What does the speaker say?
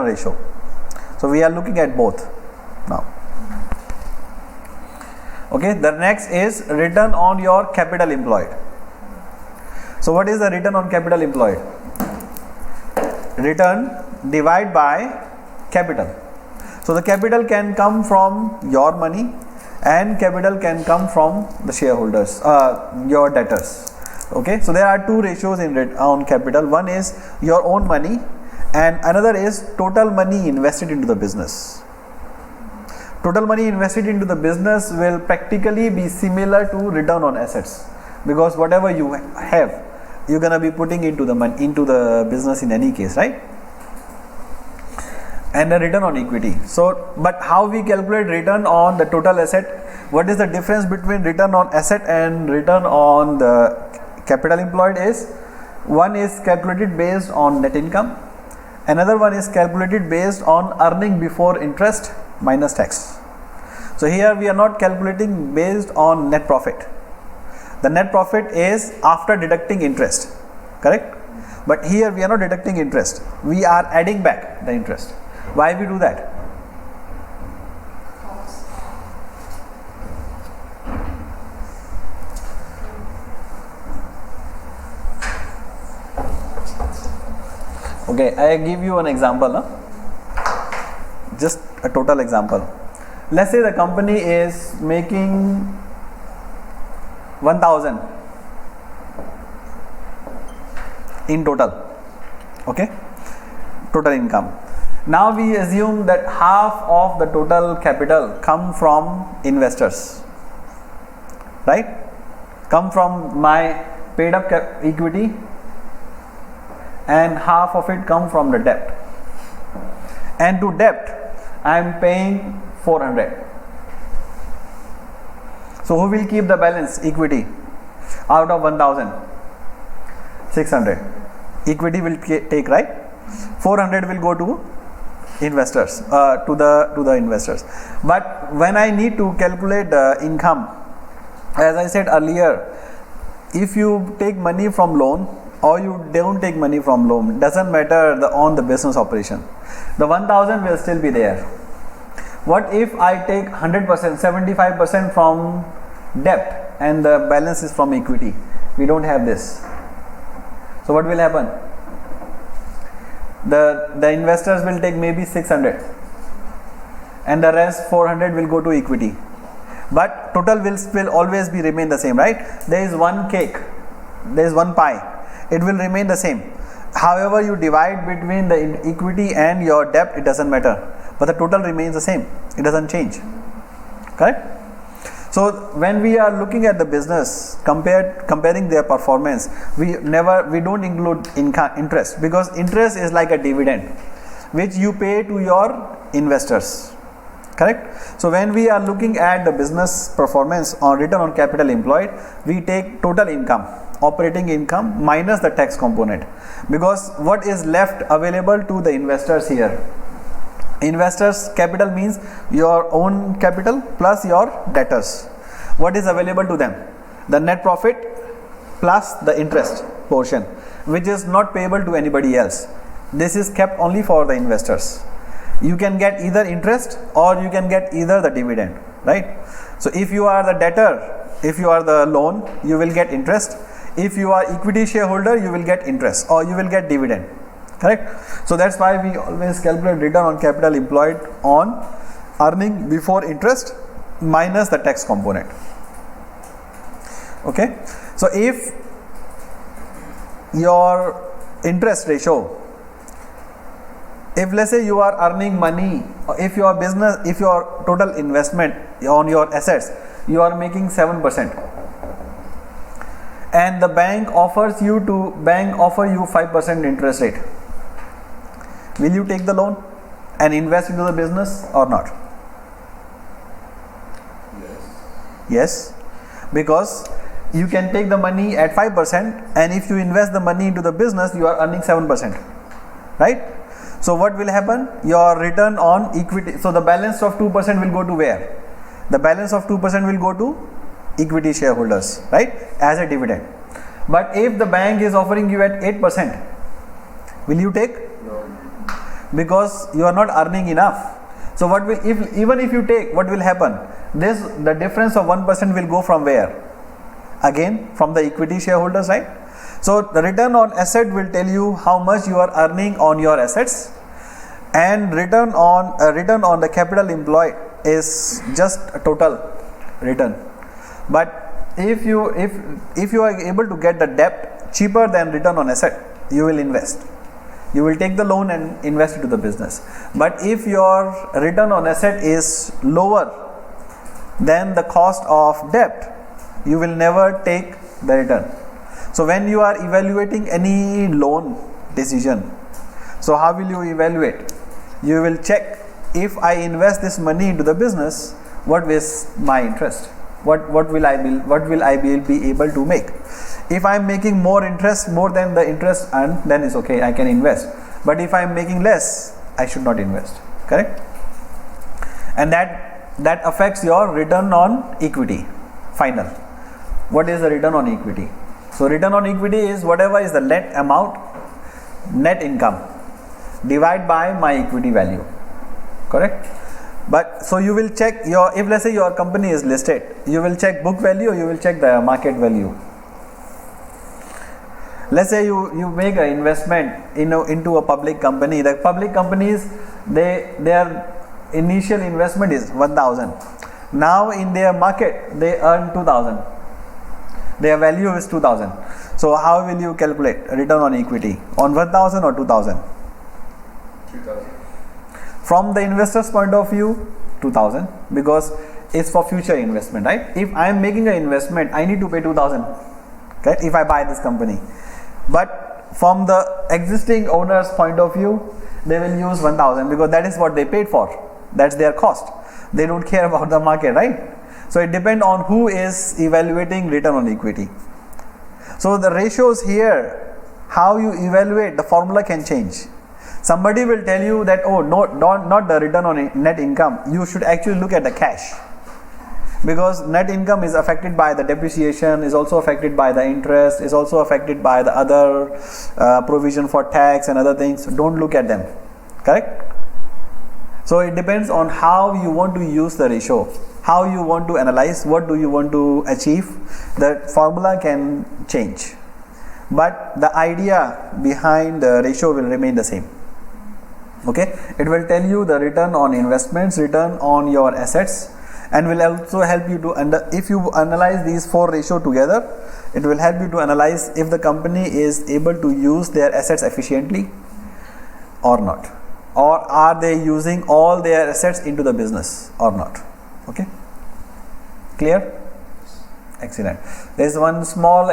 ratio. So we are looking at both now. Okay, the next is return on your capital employed. So what is the return on capital employed? Return divided by capital. So the capital can come from your money and capital can come from the shareholders, your debtors. Okay, so there are two ratios on capital. One is your own money and another is total money invested into the business. Total money invested into the business will practically be similar to return on assets, because whatever you have, you're gonna be putting into the money, into the business in any case, right? And the return on equity. So, but how we calculate return on the total asset? What is the difference between return on asset and return on the capital employed is, one is calculated based on net income, another one is calculated based on earning before interest minus tax. So here we are not calculating based on net profit. The net profit is after deducting interest, correct? But here we are not deducting interest, we are adding back the interest. Why we do that? Okay, I give you an example, just a total example. Let's say the company is making 1,000 in total, okay, total income. Now we assume that half of the total capital come from investors, right? Come from my paid up equity, and half of it come from the debt. And to debt I am paying 400. So who will keep the balance equity out of 1,000? 600. Equity will take, right? 400 will go to investors, to the investors. But when I need to calculate the income, as I said earlier, if you take money from loan or you don't take money from loan, doesn't matter on the business operation, the 1,000 will still be there. What if I take 100%, 75% from debt and the balance is from equity? We don't have this. So what will happen? The investors will take maybe 600 and the rest 400 will go to equity. But total will always be remain the same, right? There is one cake, there is one pie, it will remain the same. However you divide between the equity and your debt, it doesn't matter, but the total remains the same, it doesn't change, correct? So when we are looking at the business, comparing their performance, we don't include interest, because interest is like a dividend which you pay to your investors, correct? So when we are looking at the business performance on return on capital employed, we take total income, operating income minus the tax component, because what is left available to the investors here? Investors capital means your own capital plus your debtors. What is available to them? The net profit plus the interest portion, which is not payable to anybody else. This is kept only for the investors. You can get either interest or you can get either the dividend, right? So if you are the debtor, if you are the loan, you will get interest. If you are equity shareholder, you will get interest or you will get dividend, correct? So that's why we always calculate return on capital employed on earning before interest minus the tax component. Okay, so if your interest ratio, if let's say you are earning money, if your business, if your total investment on your assets, you are making 7%, and the bank offers you 5% interest rate, will you take the loan and invest into the business or not? Yes, because you can take the money at 5%, and if you invest the money into the business, you are earning 7%, right? So what will happen? Your return on equity, so the balance of 2% will go to where? The balance of 2% will go to equity shareholders, right, as a dividend. But if the bank is offering you at 8%, will you take? No. because you are not earning enough. So what will, if even if you take, what will happen? The difference of 1% will go from where? Again from the equity shareholders, right? So the return on asset will tell you how much you are earning on your assets, and return on the capital employed is just a total return. But if you are able to get the debt cheaper than return on asset, you will invest. You will take the loan and invest into the business. But if your return on asset is lower than the cost of debt, you will never take the return. So when you are evaluating any loan decision, so how will you evaluate? You will check, if I invest this money into the business, what is my interest? What will I be able to make? If I am making more than the interest earned, then it's okay, I can invest. But if I am making less, I should not invest. Correct? And that affects your return on equity. Final. What is the return on equity? So return on equity is whatever is the net amount, net income, divide by my equity value. Correct? But so you will check if let's say your company is listed, you will check book value, or you will check the market value. Let's say you make an investment into a public company. The public companies, their initial investment is 1,000. Now in their market they earn 2,000. Their value is 2,000. So how will you calculate return on equity on 1,000 or 2,000? 2,000. From the investor's point of view, 2,000, because it's for future investment, right? If I am making an investment, I need to pay 2,000. Okay, if I buy this company. But from the existing owner's point of view, they will use 1,000 because that is what they paid for. That's their cost. They don't care about the market, right? So it depends on who is evaluating return on equity. So the ratios here, how you evaluate, the formula can change. Somebody will tell you that, oh, no, not the return on net income. You should actually look at the cash, because net income is affected by the depreciation, is also affected by the interest, is also affected by the other provision for tax and other things. Don't look at them. Correct? So it depends on how you want to use the ratio, how you want to analyze, what do you want to achieve. The formula can change, but the idea behind the ratio will remain the same. Okay, it will tell you the return on investments, return on your assets, and will also help you to if you analyze these four ratios together, it will help you to analyze if the company is able to use their assets efficiently or not, or are they using all their assets into the business or not. Okay, clear? Excellent. There is one small